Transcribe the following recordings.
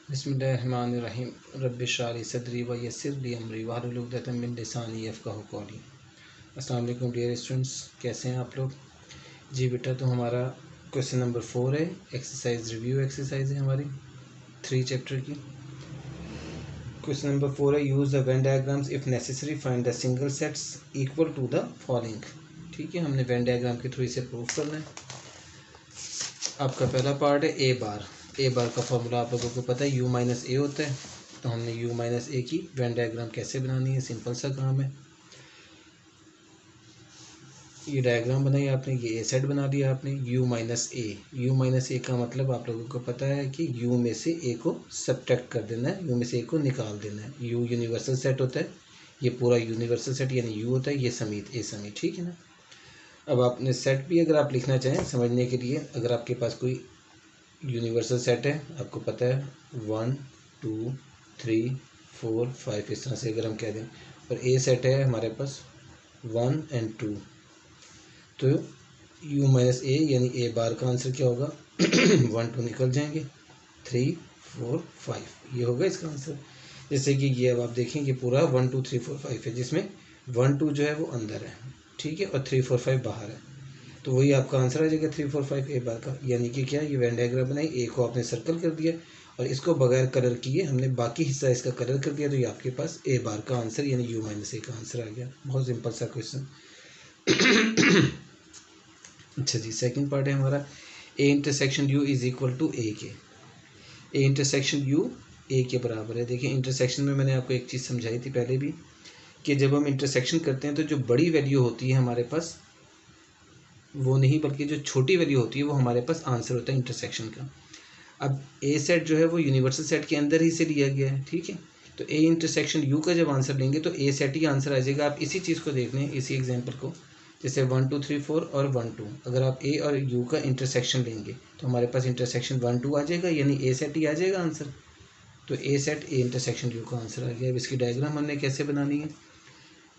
बिस्मिल्लाहिर्रहमानिर्रहीम रब्बिश्रह ली सदरी व यस्सिर ली अमरी वाहलुल उक़दतम मिन लिसानी यफ़क़हू क़ौली। अस्सलाम वालेकुम डियर स्टूडेंट्स, कैसे हैं आप लोग? जी बेटा, तो हमारा क्वेश्चन नंबर 4 है, एक्सरसाइज रिव्यू एक्सरसाइज है हमारी 3 चैप्टर की। क्वेश्चन नंबर 4 है, use the Venn diagrams if necessary find the single sets equal to the following. ठीक है, हमने वेन डायग्राम के थ्रू इसे प्रूफ करना है। आपका पहला पार्ट है ए बार। ए बार का फॉर्मूला आप लोगों को पता है, यू माइनस ए होता है। तो हमने यू माइनस ए की वेन डायग्राम कैसे बनानी है, सिंपल सा काम है। ये डायग्राम बनाई आपने, ये ए सेट बना दिया आपने, U minus A. U minus A का मतलब आप लोगों को पता है कि यू में से ए को सब्ट्रैक्ट कर देना है, यू में से ए को निकाल देना है। यू यूनिवर्सल सेट होता है, ये पूरा यूनिवर्सल सेट यानी यू होता है, ये समीत ए समीत। ठीक है ना। अब आपने सेट भी अगर आप लिखना चाहें समझने के लिए, अगर आपके पास कोई यूनिवर्सल सेट है, आपको पता है 1 2 3 4 5 इस तरह से अगर हम कह दें, और ए सेट है हमारे पास 1 और 2, तो यू माइनस ए यानी ए बार का आंसर क्या होगा 1 2 निकल जाएंगे, 3 4 5 ये होगा इसका आंसर। जैसे कि ये अब आप देखेंगे पूरा 1 2 3 4 5 है, जिसमें 1 2 जो है वो अंदर है, ठीक है, और 3 4 5 बाहर है। तो वही आपका आंसर आ जाएगा 3 4 5 ए बार का। यानी कि क्या, ये वेन डायग्राम बनाई, ए को आपने सर्कल कर दिया और इसको बगैर कलर किए हमने बाकी हिस्सा इसका कलर कर दिया, तो ये आपके पास ए बार का आंसर यानी यू माइनस ए का आंसर आ गया। बहुत सिंपल सा क्वेश्चन। अच्छा जी, सेकंड पार्ट है हमारा, A intersection U is equal to A के। ए इंटरसेक्शन यू ए के बराबर है। देखिए, इंटरसेक्शन में मैंने आपको एक चीज़ समझाई थी पहले भी, कि जब हम इंटरसेक्शन करते हैं तो जो बड़ी वैल्यू होती है हमारे पास वो नहीं, बल्कि जो छोटी वैल्यू होती है वो हमारे पास आंसर होता है इंटरसेक्शन का। अब ए सेट जो है वो यूनिवर्सल सेट के अंदर ही से लिया गया है, ठीक है। तो ए इंटरसेक्शन यू का जब आंसर लेंगे तो ए सेट ही आंसर आ जाएगा। आप इसी चीज़ को देख लें, इसी एग्जांपल को, जैसे 1 2 3 4 और 1 2, अगर आप ए और यू का इंटरसेक्शन लेंगे तो हमारे पास इंटरसेक्शन 1 2 आ जाएगा, यानी ए सेट ही आ जाएगा आंसर। तो ए सेट ए इंटरसेक्शन यू का आंसर आ गया। अब इसकी डायग्राम हमने कैसे बनानी है,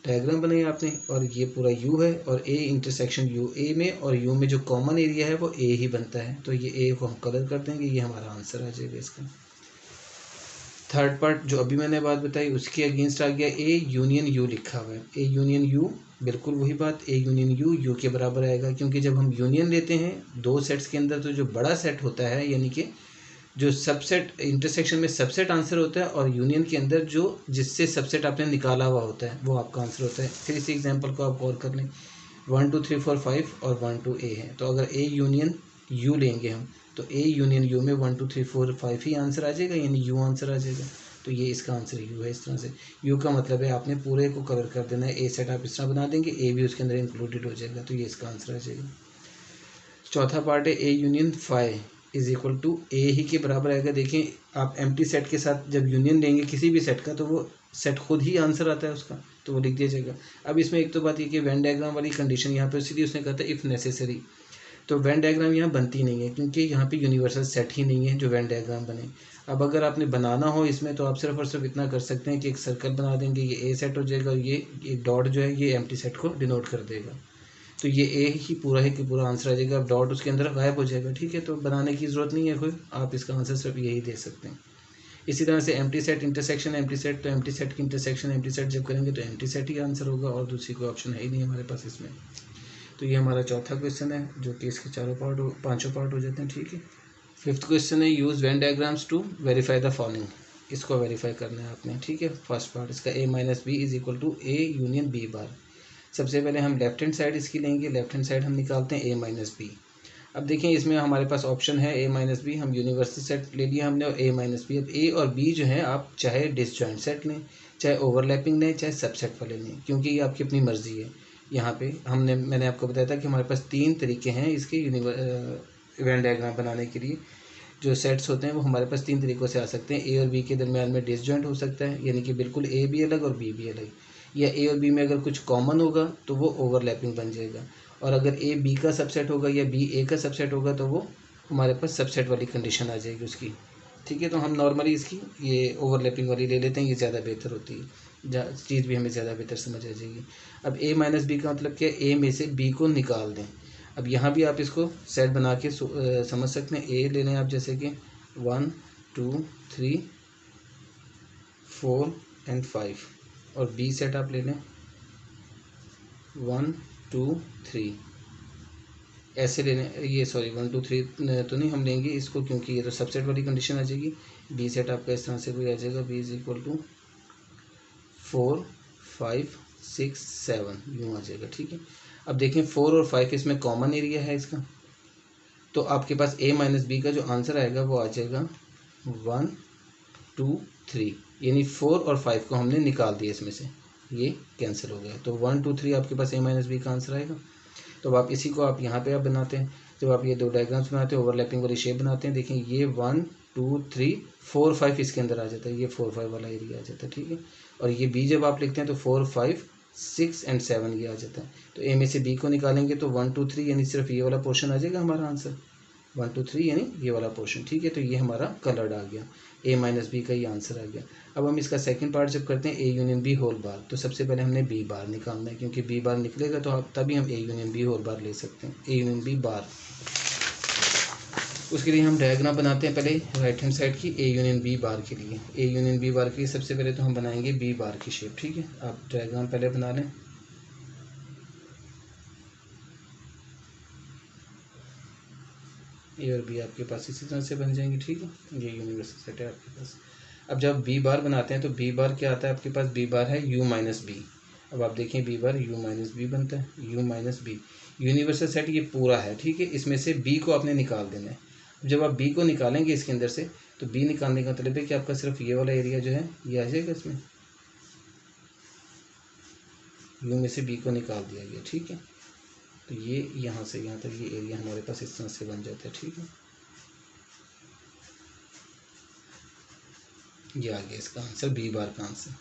डायग्राम बनाई आपने, और ये पूरा यू है और ए इंटरसेक्शन यू, ए में और यू में जो कॉमन एरिया है वो ए ही बनता है, तो ये ए को हम कलर कर देंगे, ये हमारा आंसर आ जाएगा इसका। थर्ड पार्ट जो अभी मैंने बात बताई उसके अगेंस्ट आ गया, ए यूनियन यू लिखा हुआ है। ए यूनियन यू, बिल्कुल वही बात, ए यूनियन यू यू के बराबर आएगा, क्योंकि जब हम यूनियन लेते हैं दो सेट्स के अंदर तो जो बड़ा सेट होता है, यानी कि जो सबसेट इंटरसेक्शन में सबसेट आंसर होता है, और यूनियन के अंदर जो जिससे सबसेट आपने निकाला हुआ होता है वो आपका आंसर होता है। फिर इसी एग्जांपल को आप गौर कर लें, 1 2 3 4 5 और 1 2 ए है, तो अगर ए यूनियन यू लेंगे हम, तो ए यूनियन यू में 1 2 3 4 5 ही आंसर आ जाएगा, यानी यू आंसर आ जाएगा। तो ये इसका आंसर यू है। इस तरह से यू का मतलब है आपने पूरे को कवर कर देना है। ए सेट आप इस तरह बना देंगे, ए भी उसके अंदर इंक्लूडेड हो जाएगा, तो ये इसका आंसर आ जाएगा। चौथा पार्ट है, A union phi is equal to A ही के बराबर आएगा। देखिए, आप एम्प्टी सेट के साथ जब यूनियन लेंगे किसी भी सेट का, तो वो सेट खुद ही आंसर आता है उसका, तो वो लिख दिया जाएगा। अब इसमें एक तो बात ये कि वेन डायग्राम वाली कंडीशन यहाँ पे सीधी उसने कहा था इफ़ नेसेसरी, तो वेन डायग्राम यहाँ बनती नहीं है, क्योंकि यहाँ पे यूनिवर्सल सेट ही नहीं है जो वेन डायग्राम बने। अब अगर आपने बनाना हो इसमें, तो आप सिर्फ और सिर्फ इतना कर सकते हैं कि एक सर्कल बना देंगे, ये ए सेट हो जाएगा, और ये एक डॉट जो है ये एम्प्टी सेट को डिनोट कर देगा, तो ये ए ही पूरा है कि पूरा आंसर आ जाएगा। अब डॉट उसके अंदर गायब हो जाएगा, ठीक है, तो बनाने की ज़रूरत नहीं है कोई, आप इसका आंसर सिर्फ यही दे सकते हैं। इसी तरह से empty set intersection empty set, तो एम्प्टी सेट की इंटरसेक्शन एम्प्टी सेट जब करेंगे तो एम्प्टी सेट ही आंसर होगा, और दूसरी कोई ऑप्शन है ही नहीं हमारे पास इसमें। तो ये हमारा चौथा क्वेश्चन है, जो कि इसके पाँचों पार्ट हो जाते हैं, ठीक है। फिफ्थ क्वेश्चन है, use Venn diagrams to verify the following. इसको वेरीफाई करना है आपने, ठीक है। फर्स्ट पार्ट इसका, A minus B is equal to A union B bar. सबसे पहले हम लेफ्ट हैंड साइड इसकी लेंगे, लेफ्ट हैंड साइड हम निकालते हैं ए माइनस बी। अब देखें, इसमें हमारे पास ऑप्शन है ए माइनस बी, हम यूनिवर्सल सेट ले लिया हमने, और ए माइनस बी। अब ए और बी जो है आप चाहे डिसजॉइंट सेट लें, चाहे ओवरलैपिंग लें, चाहे सबसेट वाले लें, क्योंकि ये आपकी अपनी मर्ज़ी है। यहाँ पे मैंने आपको बताया था कि हमारे पास 3 तरीके हैं इसके वेन डायग्राम बनाने के लिए। जो सेट्स होते हैं वो हमारे पास 3 तरीक़ों से आ सकते हैं। ए और बी के दरमियान में डिसजॉइंट हो सकता है, यानी कि बिल्कुल ए भी अलग और बी भी अलग, या ए और बी में अगर कुछ कॉमन होगा तो वो ओवरलैपिंग बन जाएगा, और अगर ए बी का सबसेट होगा या बी ए का सबसेट होगा तो वो हमारे पास सबसेट वाली कंडीशन आ जाएगी उसकी, ठीक है। तो हम नॉर्मली इसकी ये ओवरलैपिंग वाली ले लेते हैं, ये ज़्यादा बेहतर होती है, चीज़ भी हमें ज़्यादा बेहतर समझ आ जाएगी। अब ए माइनस बी का मतलब क्या है, ए में से बी को निकाल दें। अब यहाँ भी आप इसको सेट बना के समझ सकते हैं। ए ले लें आप, जैसे कि 1 2 3 4 एंड 5 और बी सेट आप ले लें 1 2 3 ऐसे लेने, ये सॉरी 1 2 3 तो नहीं हम लेंगे इसको, क्योंकि ये तो सबसेट वाली कंडीशन आ जाएगी। बी सेट आपका इस तरह से कोई आ जाएगा, बी इज इक्वल टू 4 5 6 7 यूँ आ जाएगा। ठीक है, अब देखें 4 और 5 इसमें कॉमन एरिया है इसका, तो आपके पास a माइनस बी का जो आंसर आएगा वो आ जाएगा 1 2 3, यानी 4 और 5 को हमने निकाल दिया इसमें से, ये कैंसिल हो गया, तो 1 2 3 आपके पास a माइनस बी का आंसर आएगा। तो आप इसी को आप यहाँ पे आप बनाते हैं, जब आप ये दो डायग्राम्स बनाते हैं ओवरलैपिंग वाली शेप बनाते हैं, देखें ये 1 2 3 4 5 इसके अंदर आ जाता है, ये 4 5 वाला एरिया आ जाता है। ठीक है, और ये बी जब आप लिखते हैं तो 4 5 6 एंड 7 ये आ जाता है। तो ए में से बी को निकालेंगे तो 1 2 3 यानी सिर्फ ये वाला पोर्शन आ जाएगा हमारा आंसर, 1 2 3 यानी ये वाला पोर्शन। ठीक है, तो ये हमारा कलर्ड आ गया, ए माइनस बी का ये आंसर आ गया। अब हम इसका सेकंड पार्ट जब करते हैं A union B whole bar, तो सबसे पहले हमने बी बार निकालना है, क्योंकि बी बार निकलेगा तो तभी हम A union B whole bar ले सकते हैं, ए यूनियन बी बार। उसके लिए हम डायग्राम बनाते हैं पहले राइट हैंड साइड की ए यूनियन बी बार के लिए। ए यूनियन बी बार के लिए सबसे पहले तो हम बनाएंगे बी बार की शेप। ठीक है, आप डायग्राम पहले बना लें। ए और बी आपके पास इसी तरह से बन जाएंगे। ठीक है, ये यूनिवर्सल सेट है आपके पास। अब जब बी बार बनाते हैं तो बी बार क्या आता है आपके पास, बी बार है u माइनस बी। अब आप देखें B bar u minus B बनता है, u minus B universal set ये पूरा है। ठीक है, इसमें से b को आपने निकाल देना है। जब आप b को निकालेंगे इसके अंदर से, तो b निकालने का मतलब है कि आपका सिर्फ ये वाला एरिया जो है ये आ जाएगा इसमें, u में से b को निकाल दिया गया। ठीक है, तो ये यहाँ से यहाँ तक ये एरिया हमारे पास इस तरह से बन जाता है। ठीक है, ये आ गया इसका आंसर, बी बार का आंसर।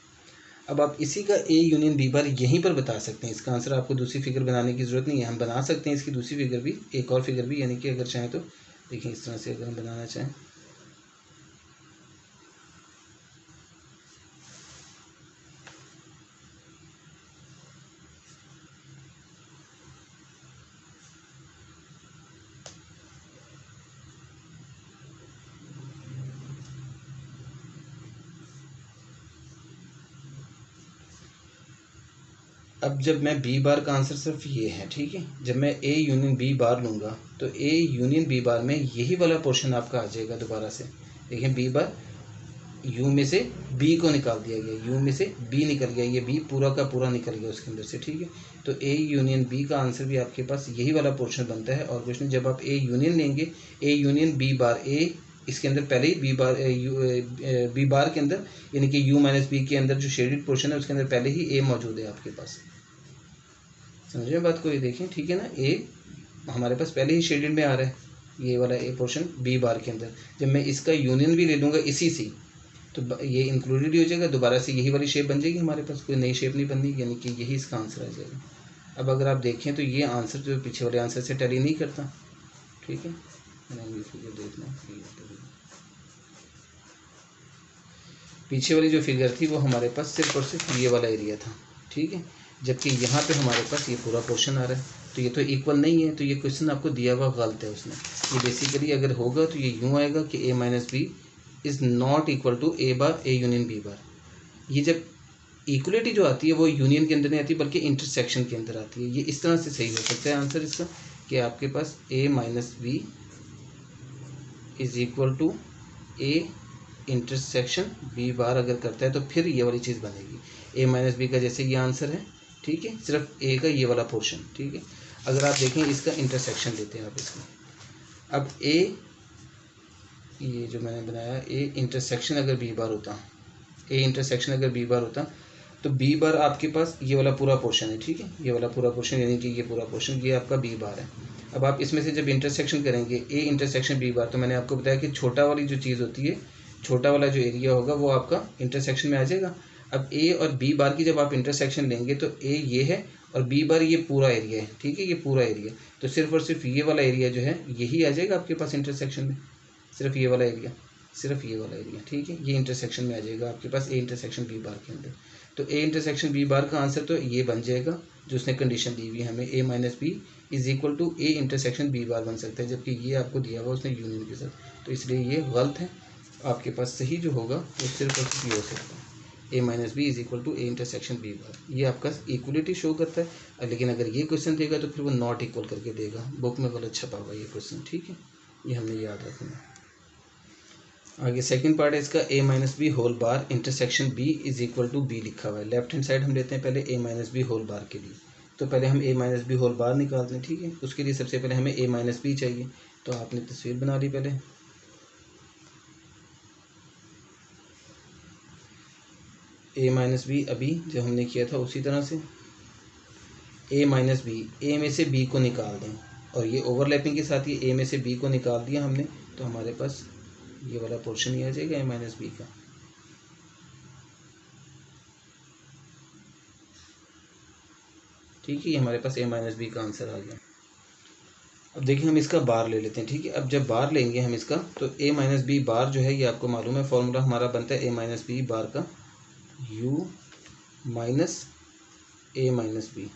अब आप इसी का ए यूनियन बी बार यहीं पर बता सकते हैं, इसका आंसर आपको दूसरी फिगर बनाने की ज़रूरत नहीं है, हम बना सकते हैं इसकी दूसरी फिगर भी, एक और फिगर भी, यानी कि अगर चाहें तो देखिए इस तरह से अगर हम बनाना चाहें, अब जब मैं बी बार का आंसर सिर्फ ये है। ठीक है, जब मैं ए यूनियन बी बार लूँगा तो ए यूनियन बी बार में यही वाला पोर्शन आपका आ जाएगा दोबारा से। देखें बी बार यू में से बी को निकाल दिया गया, यू में से बी निकल गया, ये बी पूरा का पूरा निकल गया उसके अंदर से। ठीक है, तो ए यूनियन बी का आंसर भी आपके पास यही वाला पोर्शन बनता है और कुछ नहीं। जब आप ए यूनियन लेंगे, ए यूनियन बी बार, ए इसके अंदर पहले ही बी बार के अंदर यानी कि u माइनस बी के अंदर जो शेडेड पोर्शन है उसके अंदर पहले ही a मौजूद है आपके पास। समझ में बात को, ये देखें। ठीक है ना, a हमारे पास पहले ही शेडेड में आ रहा है, ये वाला a पोर्शन बी बार के अंदर। जब मैं इसका यूनियन भी ले लूँगा इसी से, तो ये इंक्लूडेड ही हो जाएगा, दोबारा से यही वाली शेप बन जाएगी हमारे पास, कोई नई शेप नहीं बननी, यानी कि यही इसका आंसर आ जाएगा। अब अगर आप देखें तो ये आंसर जो पीछे वाले आंसर से टैली नहीं करता। ठीक है, देखना, पीछे वाली जो फिगर थी वो हमारे पास सिर्फ और सिर्फ ये वाला एरिया था। ठीक है, जबकि यहाँ पे हमारे पास ये पूरा पोर्शन आ रहा है, तो ये तो इक्वल नहीं है, तो ये क्वेश्चन आपको दिया हुआ गलत है उसने। ये बेसिकली अगर होगा तो ये यूँ आएगा कि a minus B is not equal to A bar A union B bar. ये जब इक्वलिटी जो आती है वो यूनियन के अंदर नहीं आती बल्कि इंटरसेक्शन के अंदर आती है। ये इस तरह से सही हो सकता है आंसर इसका कि आपके पास a minus B is equal to A intersection B bar अगर करता है तो फिर ये वाली चीज़ बनेगी, ए माइनस बी का जैसे ये आंसर है। ठीक है, सिर्फ ए का ये वाला पोर्शन। ठीक है, अगर आप देखें इसका इंटरसेक्शन लेते हैं आप इसका, अब ए ये जो मैंने बनाया ए इंटरसेक्शन अगर बी बार होता, ए इंटरसेक्शन अगर बी बार होता तो बी बार आपके पास ये वाला पूरा पोर्शन है। ठीक है, ये वाला पूरा पोर्शन यानी कि ये पूरा पोर्शन ये आपका बी बार है। अब आप इसमें से जब इंटरसेक्शन करेंगे ए इंटरसेक्शन बी बार, तो मैंने आपको बताया कि छोटा वाली जो चीज़ होती है, छोटा वाला जो एरिया होगा वो आपका इंटरसेक्शन में आ जाएगा। अब ए और बी बार की जब आप इंटरसेक्शन लेंगे तो ए ये है और बी बार ये पूरा एरिया है। ठीक है, ये पूरा एरिया, तो सिर्फ और सिर्फ ये वाला एरिया जो है यही आ जाएगा आपके पास इंटरसेक्शन में, सिर्फ ये वाला एरिया, सिर्फ ये वाला एरिया। ठीक है, ये इंटरसेक्शन में आ जाएगा आपके पास ए इंटरसेक्शन बी बार के अंदर। तो ए इंटरसेक्शन बी बार का आंसर तो ये बन जाएगा जो उसने कंडीशन दी हुई है हमें, A minus B is equal to A intersection B bar बन सकता है, जबकि ये आपको दिया हुआ उसने यूनियन के साथ, तो इसलिए ये गलत है। आपके पास सही जो होगा वो सिर्फ और सिर्फ ये हो सकता है, a minus B is equal to A intersection B bar. ये आपका इक्वलिटी शो करता है, लेकिन अगर ये क्वेश्चन देगा तो फिर वो नॉट इक्वल करके देगा, बुक में गलत छपा हुआ ये क्वेश्चन, ठीक है, ये हमने याद रखना। आगे सेकंड पार्ट है इसका, a minus B whole bar intersection b is equal to B लिखा हुआ है। लेफ्ट हैंड साइड हम लेते हैं पहले a minus B whole bar के लिए, तो पहले हम a minus B whole bar निकालते हैं, ठीक है। उसके लिए सबसे पहले हमें a माइनस बी चाहिए, तो आपने तस्वीर बना ली पहले। a माइनस बी अभी जो हमने किया था उसी तरह से a माइनस बी, ए में से b को निकाल दें, और ये ओवरलैपिंग के साथ ये a में से b को निकाल दिया हमने, तो हमारे पास ये वाला पोर्शन ही आ जाएगा a माइनस बी का। ठीक है, ये हमारे पास a माइनस बी का आंसर आ गया। अब देखिए हम इसका बार ले लेते हैं, ठीक है। अब जब बार लेंगे हम इसका, तो a माइनस बी बार जो है ये आपको मालूम है, फॉर्मूला हमारा बनता है a माइनस बी बार का u minus a minus B.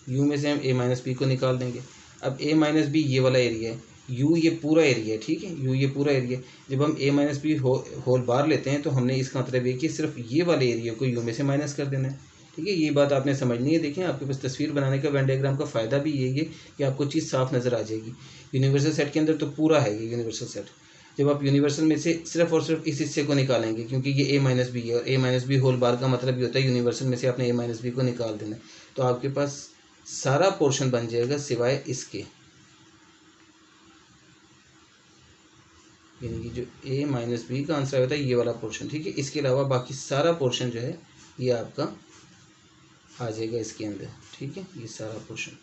u में से हम a माइनस बी को निकाल देंगे। अब a माइनस बी ये वाला एरिया है, u ये पूरा एरिया है, ठीक है, u ये पूरा एरिया। जब हम a minus B whole bar लेते हैं तो हमने इसका मतलब ये कि सिर्फ ये वाले एरिया को u में से माइनस कर देना है, ठीक है। ये बात आपने समझनी है। देखें आपके पास तस्वीर बनाने का वेन डायग्राम का फ़ायदा भी यही है कि आपको चीज़ साफ नज़र आ जाएगी। यूनिवर्सल सेट के अंदर तो पूरा है ये यूनिवर्सल सेट। जब आप यूनिवर्सल में से सिर्फ और सिर्फ इस हिस्से को निकालेंगे, क्योंकि ये a माइनस बी है, और a minus B whole bar का मतलब ये होता है यूनिवर्सल में से आपने a माइनस बी को निकाल देना है, तो आपके पास सारा पोर्शन बन जाएगा सिवाय इसके, यानी कि जो a माइनस बी का आंसर होता है ये वाला पोर्शन, ठीक है। इसके अलावा बाकी सारा पोर्शन जो है ये आपका आ जाएगा इसके अंदर, ठीक है, ये सारा पोर्शन।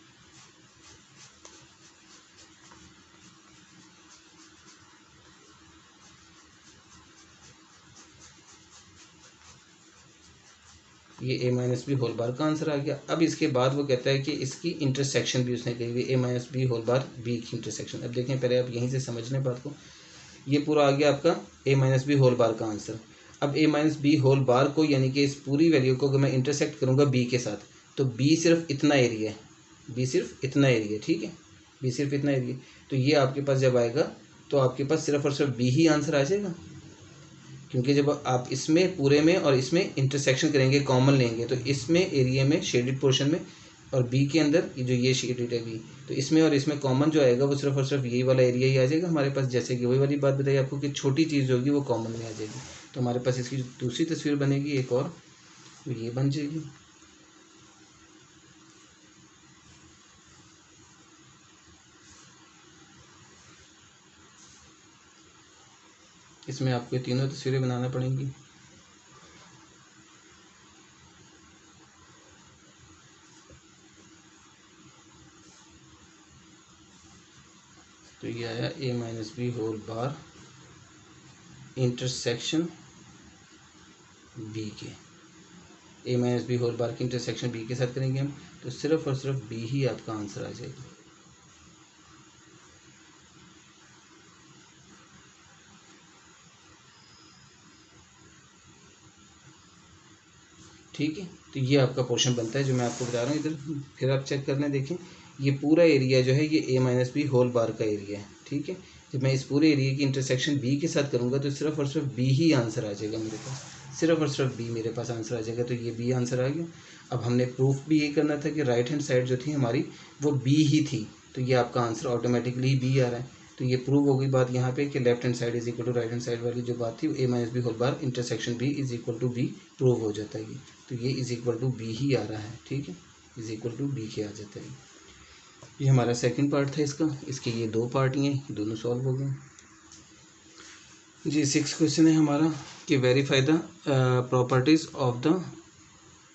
ये a minus B whole bar का आंसर आ गया। अब इसके बाद वो कहता है कि इसकी इंटरसेक्शन भी उसने कही हुई, a minus B whole bar b की इंटरसेक्शन। अब देखें पहले आप यहीं से समझने बात को, ये पूरा आ गया आपका a minus B whole bar का आंसर। अब a minus B whole bar को, यानी कि इस पूरी वैल्यू को अगर मैं इंटरसेक्ट करूँगा b के साथ, तो b सिर्फ इतना एरिया है, b सिर्फ इतना एरिया, ठीक है, b सिर्फ इतना एरिया। तो ये आपके पास जब आएगा तो आपके पास सिर्फ और सिर्फ b ही आंसर आ जाएगा, क्योंकि जब आप इसमें पूरे में और इसमें इंटरसेक्शन करेंगे, कॉमन लेंगे, तो इसमें एरिया में शेडेड पोर्शन में और बी के अंदर जो ये शेडेड है बी, तो इसमें और इसमें कॉमन जो आएगा वो सिर्फ और सिर्फ यही वाला एरिया ही आ जाएगा हमारे पास। जैसे कि वही वाली बात बताई आपको कि छोटी चीज़ होगी वो कॉमन में आ जाएगी, तो हमारे पास इसकी जो दूसरी तस्वीर बनेगी एक और, तो ये बन जाएगी। इसमें आपको तीनों तस्वीरें बनाना पड़ेंगी। तो ये आया a minus B whole bar intersection b के, a minus B whole bar की इंटरसेक्शन b के साथ करेंगे हम, तो सिर्फ और सिर्फ b ही आपका आंसर आ जाएगा। ठीक है, तो ये आपका पोर्शन बनता है जो मैं आपको बता रहा हूँ। इधर फिर आप चेक करने देखें, ये पूरा एरिया जो है ये a minus B whole bar का एरिया है, ठीक है। जब मैं इस पूरे एरिया की इंटरसेक्शन b के साथ करूँगा तो सिर्फ और सिर्फ b ही आंसर आ जाएगा मेरे पास, सिर्फ और सिर्फ b मेरे पास आंसर आ जाएगा। तो ये b आंसर आ गया। अब हमने प्रूफ भी ये करना था कि राइट हैंड साइड जो थी हमारी वो b ही थी, तो ये आपका आंसर ऑटोमेटिकली b आ रहा है। तो ये प्रूव हो गई बात यहाँ पे कि left hand side is equal to right hand side वाली जो बात थी, a minus B whole bar intersection b is equal to b prove हो जाता है ये। तो ये इज इक्वल टू b ही आ रहा है, ठीक है, इज इक्वल टू b के आ जाता है। ये हमारा सेकंड पार्ट था इसका, इसके ये दो पार्ट ही हैं, दोनों सॉल्व हो गए जी। 6 क्वेश्चन है हमारा कि verify the properties of the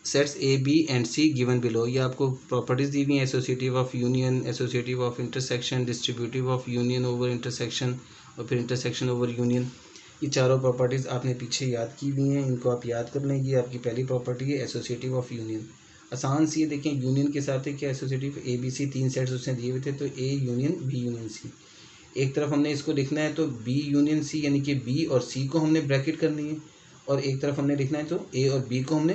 sets A B and C given below. ये आपको प्रॉपर्टीज़ दी हुई हैं, associative of union, associative of intersection, distributive of union over intersection और फिर इंटरसेक्शन ओवर यूनियन। ये चारों प्रॉपर्टीज़ आपने पीछे याद की हुई हैं, इनको आप याद कर लें। ये आपकी पहली प्रॉपर्टी है एसोसिएटिव ऑफ यूनियन। आसान सी है, देखें यूनियन के साथ है क्या associative, A B C 3 sets उसने दिए हुए थे, तो A union B union C. एक तरफ हमने इसको लिखना है तो बी यूनियन सी, यानी कि बी और सी को हमने ब्रैकेट करनी है, और एक तरफ हमने लिखना है तो ए और बी को हमने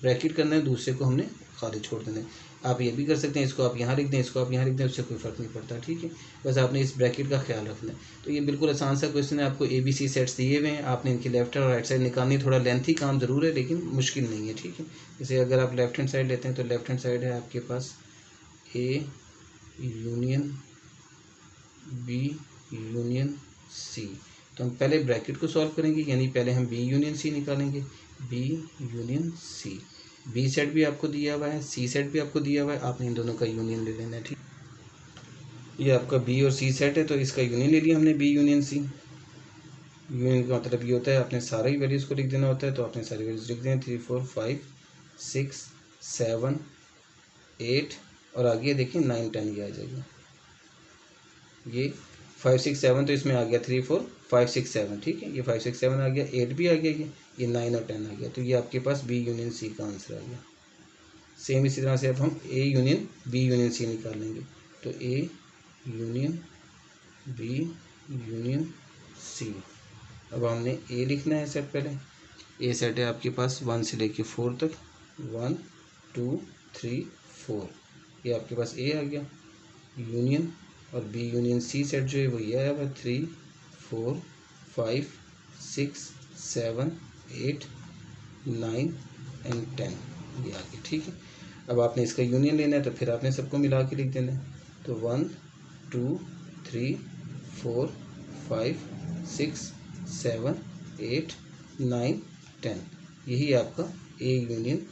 ब्रैकेट करना है, दूसरे को हमने खाली छोड़ देना है। आप ये भी कर सकते हैं, इसको आप यहाँ लिख दें, इसको आप यहाँ लिख दें, उससे कोई फ़र्क नहीं पड़ता, ठीक है। बस आपने इस ब्रैकेट का ख्याल रखना है। तो ये बिल्कुल आसान सा क्वेश्चन है, आपको ABC सेट्स दिए हुए हैं, आपने इनकी लेफ्ट और राइट साइड निकालनी। थोड़ा लेंथी काम ज़रूर है लेकिन मुश्किल नहीं है, ठीक है। जैसे अगर आप लेफ्ट हैंड साइड लेते हैं तो लेफ्ट हैंड साइड है आपके पास A union B union C। तो हम पहले ब्रैकेट को सॉल्व करेंगे, यानी पहले हम B यूनियन C निकालेंगे, B union C। B set भी आपको दिया हुआ है, C सेट भी आपको दिया हुआ है, आपने इन दोनों का यूनियन ले लेना है, ठीक। ये आपका B और C सेट है तो इसका यूनियन ले लिया हमने, B यूनियन C। यूनियन का मतलब ये होता है आपने सारा ही वैल्यूज़ को लिख देना होता है, तो आपने सारी वैल्यूज़ लिख दें 3 4 5 6 7 8 और आगे देखिए 9 10 ये आ जाएगा। ये 5 6 7 तो इसमें आ गया 3 4 5 6 7, ठीक है। ये 5 6 7 आ गया, 8 भी आ गया, ये 9 और 10 आ गया। तो ये आपके पास B यूनियन C का आंसर आ गया। सेम इसी तरह से अब हम A union B union C निकाल लेंगे। तो A union B union C। अब हमने A लिखना है सेट पहले। A सेट है आपके पास 1 से लेके 4 तक, 1 2 3 4, ये आपके पास A आ गया यूनियन। और B यूनियन C सेट जो है वो ये आया हुआ 3 4 5 6 7 8 9 एंड 10 ये आ गया, ठीक है। अब आपने इसका यूनियन लेना है तो फिर आपने सबको मिला के लिख देना है। तो 1 2 3 4 5 6 7 8 9 10, यही आपका A union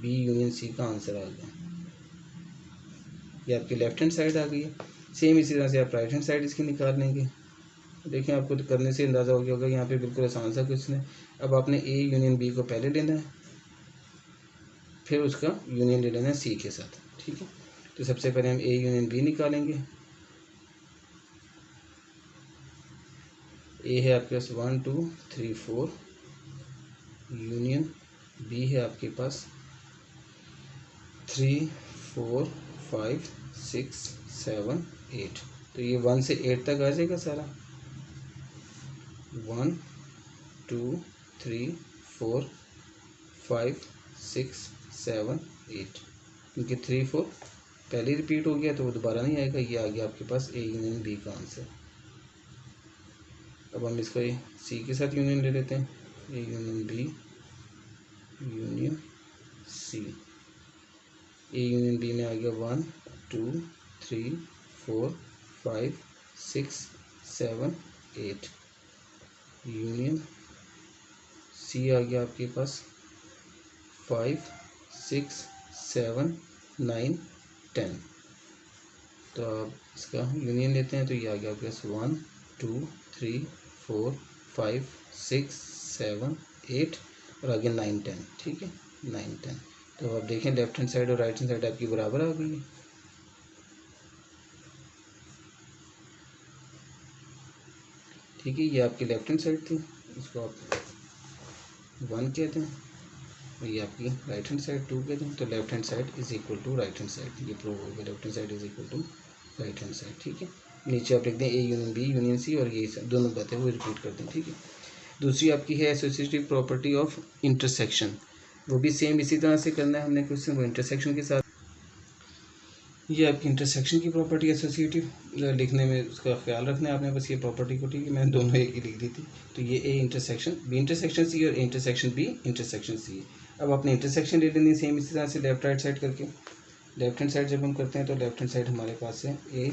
B union C का आंसर आ गया। ये आपकी लेफ्ट हैंड साइड आ गई है। सेम इसी तरह से आप राइट हैंड साइड इसकी निकाल लेंगे। देखें आपको तो करने से अंदाज़ा हो गया होगा, यहाँ पे बिल्कुल आसान सा क्वेश्चन है। अब आपने A यूनियन B को पहले लेना है, फिर उसका यूनियन ले लेना है C के साथ, ठीक है। तो सबसे पहले हम A यूनियन B निकालेंगे। A है आपके पास 1 2 3 4, यूनियन B है आपके पास 3 4 5 6 7 8। तो ये 1 से 8 तक आ जाएगा सारा, 1 2 3 4 5 6 7 8, क्योंकि 3 4 पहले रिपीट हो गया तो वो दोबारा नहीं आएगा। ये आ गया आपके पास A यूनियन B का आंसर। अब हम इसका C के साथ यूनियन ले लेते हैं, A union B union C। A union B में आ गया 1 2 3 4 5 6 7 8, यूनियन C आ गया आपके पास 5 6 7 9 10। तो आप इसका यूनियन लेते हैं तो ये आ गया आपके पास 1 2 3 4 5 6 7 8 और आगे 9 10, ठीक है 9 10। तो आप देखें लेफ्ट हैंड साइड और राइट हैंड साइड आपकी बराबर आ गई है। ठीक है, ये आपकी लेफ्ट हैंड साइड थी, इसको आप 1 कहते हैं, और ये आपकी राइट हैंड साइड 2 कहते हैं। तो left hand side is equal to right hand side, ये प्रूव हो गया, left hand side is equal to right hand side, ठीक है। नीचे आप लिख दें A union B union C और ये दोनों बातें वो रिपीट कर दें, ठीक है। दूसरी आपकी है एसोसिएटिव प्रॉपर्टी ऑफ इंटरसेक्शन, वो भी सेम इसी तरह से करना है हमने क्वेश्चन, वो इंटरसेक्शन के साथ। ये आपकी इंटरसेक्शन की प्रॉपर्टी एसोसिएटिव लिखने में उसका ख्याल रखना है आपने, बस ये प्रॉपर्टी को, ठीक है। मैंने दोनों एक ही लिख दी थी। तो ये A intersection B intersection C और A intersection B intersection C। अब आपने इंटरसेक्शन ले लेनी सेम इसी तरह से लेफ्ट राइट साइड करके। लेफ्ट हैंड साइड जब हम करते हैं तो लेफ्ट हैंड साइड हमारे पास है A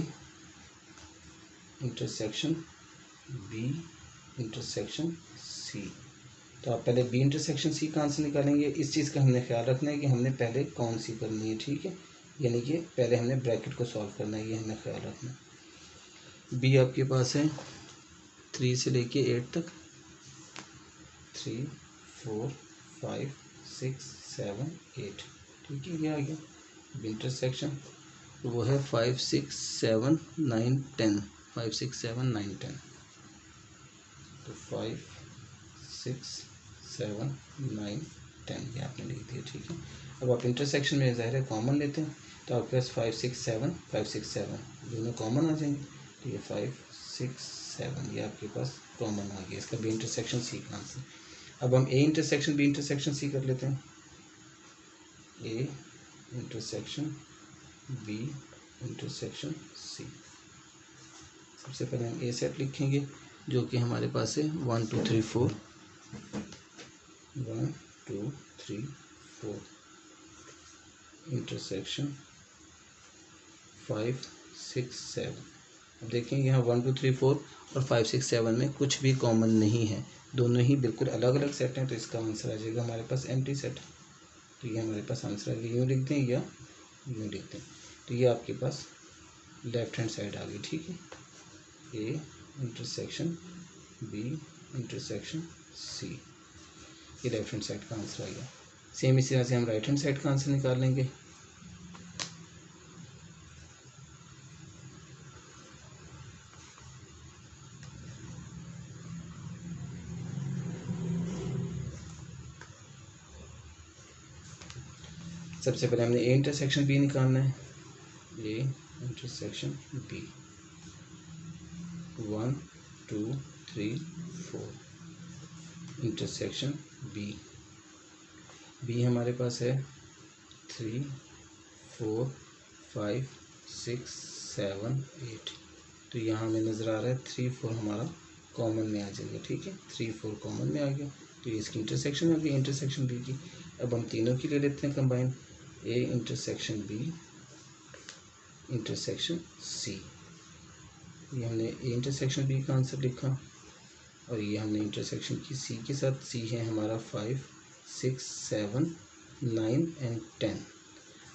intersection B intersection C। तो आप पहले B इंटरसेक्शन C का आंसर निकालेंगे। इस चीज़ का हमने ख्याल रखना है कि हमने पहले कौन सी करनी है, ठीक है, यानी कि पहले हमने ब्रैकेट को सॉल्व करना है, ये हमें ख्याल रखना है। B आपके पास है 3 से लेके 8 तक, 3 4 5 6 7 8, ठीक है, ये आ गया। B इंटरसेक्शन वो है 5 6 7 9 10, 5 6 7 9 10। तो 5 6 7 9 10 ये आपने लिख दिया, ठीक है। अब आप इंटरसेक्शन में ज़ाहिर है कॉमन लेते हैं, तो आपके पास 5 6 7 दोनों कॉमन आ जाएंगे। तो ये 5 6 7 ये आपके पास कॉमन आ गया, इसका B इंटरसेक्शन C का आंसर। अब हम A intersection B intersection C कर लेते हैं। A intersection B intersection C. सबसे पहले हम ए सेट लिखेंगे जो कि हमारे पास है 1 2 3 4, 1 2 3 4, इंटरसेक्शन 5 6 7। अब देखें यहाँ 1 2 3 4 और 5 6 7 में कुछ भी कॉमन नहीं है, दोनों ही बिल्कुल अलग अलग सेट हैं, तो इसका आंसर आ जाएगा हमारे पास एम्प्टी सेट। तो ये हमारे पास आंसर आ गया, यूँ लिख दें या यूँ लिख दें। तो ये आपके पास लेफ्ट हैंड साइड आ गई, ठीक है। A intersection B intersection C, ये लेफ्ट हैंड साइड का आंसर आ गया। सेम इसी तरह से हम राइट हैंड साइड का आंसर निकाल लेंगे। सबसे पहले हमने ए इंटरसेक्शन बी निकालना है। A intersection B 1 2 3 4, intersection B. B हमारे पास है 3 4 5 6 7 8। तो यहाँ हमें नज़र आ रहा है 3 4 हमारा कॉमन में आ जाएगा, ठीक है। 3 4 कॉमन में आ गया, तो ये इसकी इंटरसेक्शन हो गई इंटरसेक्शन बी की। अब हम तीनों की ले लेते हैं combine, A intersection B intersection C. ये हमने ए इंटरसेक्शन बी का आंसर लिखा और ये हमने इंटरसेक्शन की सी के साथ, सी है हमारा 5 6 7 9 एंड 10।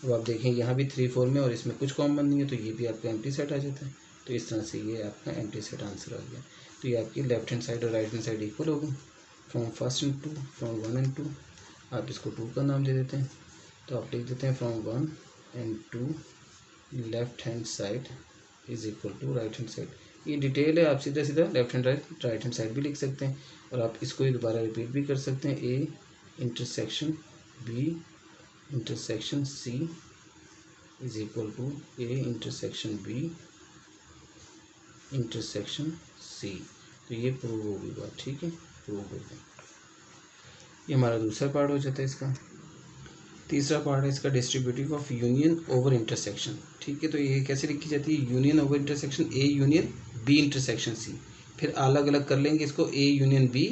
अब आप देखें यहाँ भी 3 4 में और इसमें कुछ कॉमन नहीं है, तो ये भी आपका एम्प्टी सेट आ जाता है। तो इस तरह से ये आपका एम्प्टी सेट आंसर आ गया। तो ये आपकी लेफ्ट हैंड साइड और राइट हैंड साइड इक्वल हो गई, from first and 2, from 1 and 2। आप इसको 2 का नाम दे देते हैं, तो आप लिख देते हैं from 1 and 2 left hand side is equal to right hand side. ये डिटेल है, आप सीधा सीधा left hand right hand side भी लिख सकते हैं, और आप इसको ही दोबारा रिपीट भी कर सकते हैं। A intersection B intersection C is equal to A intersection B intersection C. तो ये प्रूव होगी बात, ठीक है, प्रूव हो गई। ये हमारा दूसरा पार्ट हो जाता है इसका। तीसरा पार्ट है इसका distributive of union over intersection, ठीक है। तो ये कैसे लिखी जाती है, union over intersection A union B intersection C. फिर अलग अलग कर लेंगे इसको, A union B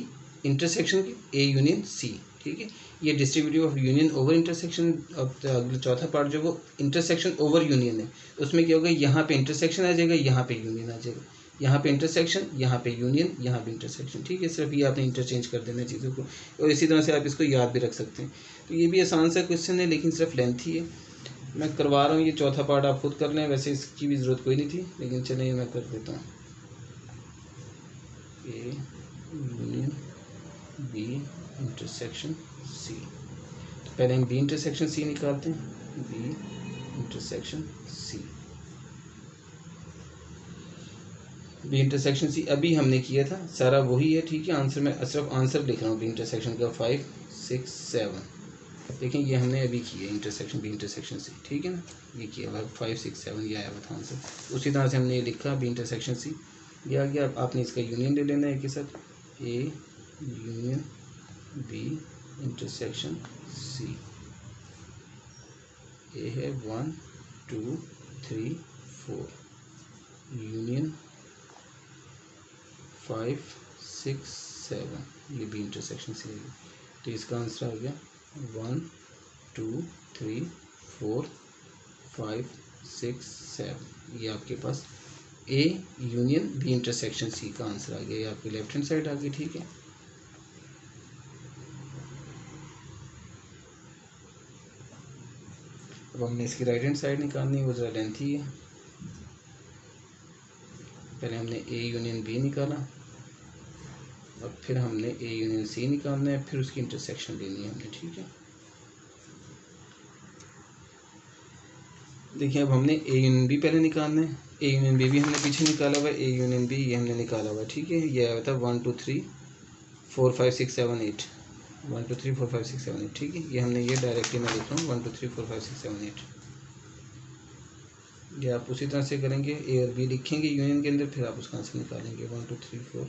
intersection A union C, ठीक है। ये distributive of union over intersection. अब अगला चौथा पार्ट जो वो इंटरसेक्शन ओवर यूनियन है, उसमें क्या होगा, यहाँ पे इंटरसेक्शन आ जाएगा, यहाँ पे यूनियन आ जाएगा, यहाँ पे इंटरसेक्शन, यहाँ पे यूनियन, यहाँ पे इंटरसेक्शन, ठीक है। सिर्फ ये आपने इंटरचेंज कर देना चीज़ों को, और इसी तरह से आप इसको याद भी रख सकते हैं। तो ये भी आसान सा क्वेश्चन है, लेकिन सिर्फ लेंथी है। मैं करवा रहा हूँ, ये चौथा पार्ट आप खुद कर लें, वैसे इसकी भी ज़रूरत कोई नहीं थी, लेकिन चलिए मैं कर देता हूँ। A union B intersection C. तो पहले हम बी इंटरसेक्शन सी निकालते हैं, B intersection C. B intersection C अभी हमने किया था, सारा वही है, ठीक है। आंसर में सिर्फ आंसर लिख रहा हूँ बी इंटरसेक्शन का 5 6 7। देखें ये हमने अभी किया इंटरसेक्शन बी इंटरसेक्शन सी, ठीक है ना, ये किया हुआ 5 6 7, ये आया हुआ था आंसर। उसी तरह से हमने ये लिखा बी इंटरसेक्शन सी, ये आ गया। आपने इसका यूनियन ले लेना है एक के साथ, A union B intersection C. A है 1 2 3 4, यूनियन 5 6 7, ये बी इंटरसेक्शन सी है। तो इसका आंसर आ गया 1 2 3 4 5 6 7। ये आपके पास A union B intersection C का आंसर आ गया, ये आपकी लेफ्ट हैंड साइड आ गई, ठीक है। अब हमने इसकी राइट हैंड साइड निकालनी है, वो ज़रा लेंथी है। पहले हमने ए यूनियन बी निकाला, और फिर हमने ए यूनियन सी निकालना है, फिर उसकी इंटरसेक्शन लेनी है हमने, ठीक है। देखिए अब हमने ए यूनियन बी पहले निकालना है, ए यूनियन बी भी हमने पीछे निकाला हुआ है, ए यूनियन बी ये हमने निकाला हुआ है, ठीक है। ये आया था 1 2 3 4 5 6 7 8, 1 2 3 4 5 6 7 8, ठीक है। ये हमने ये डायरेक्टली मैं लिख रहा हूँ 1 2 3 4 5 6 7 8। ये आप उसी तरह से करेंगे, ए और बी लिखेंगे यूनियन के अंदर, फिर आप उसका आंसर निकालेंगे 1 2 3 4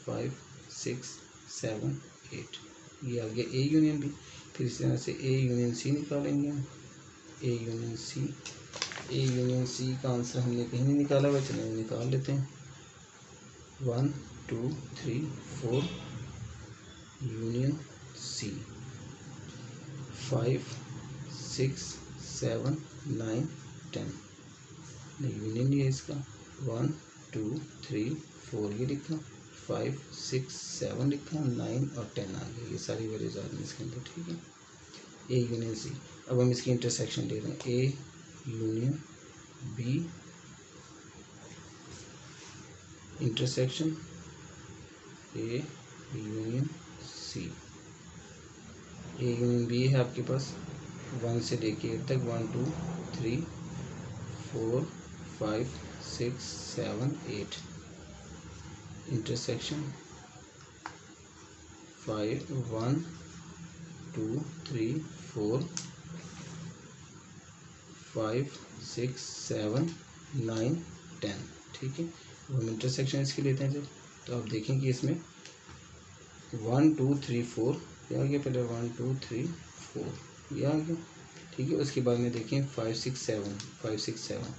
5 6 7 8। ये आ गया ए यूनियन बी। फिर इसी तरह से ए यूनियन सी निकालेंगे हम, A union C. A union सी का आंसर हमने कहीं नहीं निकाला हुआ, चलिए निकाल लेते हैं। 1 2 3 4 यूनियन सी, 5 6 7 9 10। यूनियन ये इसका 1 2 3 4 ये लिखा, 5 6 7 लिखा, 9 और 10 आ गया। ये सारी वैल्यूज आ गई इसके अंदर, ठीक है। A union C. अब हम इसकी इंटरसेक्शन ले रहे हैं, A union B intersection A union C. A union B है आपके पास 1 से लेके 8 तक, 1 2 3 4 5 6 7 8। इंटरसेक्शन 5 1 2 3 4 5 6 7 9 10, ठीक है। हम इंटरसेक्शन इसके लेते हैं जब, तो आप देखें कि इसमें 1 2 3 4 ये आ गया, पहले 1 2 3 4 ये आ गया, ठीक है। उसके बाद में देखें 5 6 7 5 6 7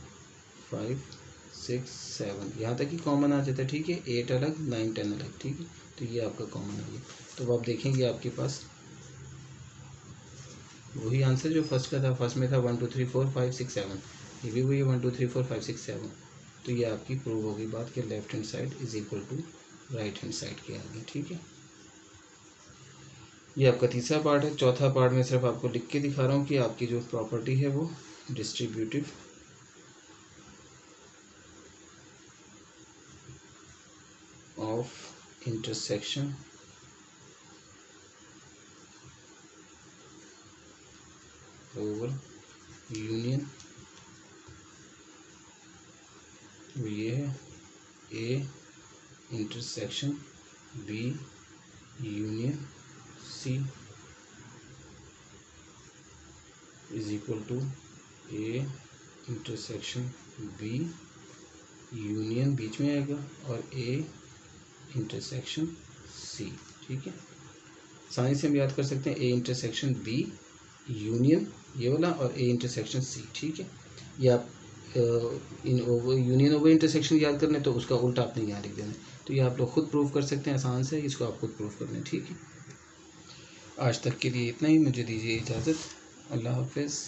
5 6 7 यहाँ तक ही कॉमन आ जाता है, ठीक है। 8 अलग 9 10 अलग, ठीक है। तो ये आपका कॉमन आ गया। तो अब आप देखेंगे आपके पास वही आंसर जो फर्स्ट का था, फर्स्ट में था 1 2 3 4 5 6 7, ये भी वही 1 2 3 4 5 6 7। तो ये आपकी प्रूव होगी बात कि left hand side is equal to right hand side के आगे, ठीक है। ये आपका तीसरा पार्ट है। चौथा पार्ट में सिर्फ आपको लिख के दिखा रहा हूँ कि आपकी जो प्रॉपर्टी है वो distributive of intersection over union, ये है A intersection B union C is equal to A intersection B union बीच में आएगा और ए इंटरसेक्शन सी, ठीक है। आसानी से हम याद कर सकते हैं ए इंटरसेक्शन बी यूनियन ये वाला और ए इंटरसेक्शन सी, ठीक है। या आप इन ओवर यूनियन ओवर इंटरसेक्शन याद करना है तो उसका उल्टा आपने यहाँ लिख देना है। तो ये आप लोग खुद प्रूव कर सकते हैं, आसान से, इसको आप खुद प्रूव कर लें, ठीक है। आज तक के लिए इतना ही, मुझे दीजिए इजाज़त। अल्लाह हाफिज़।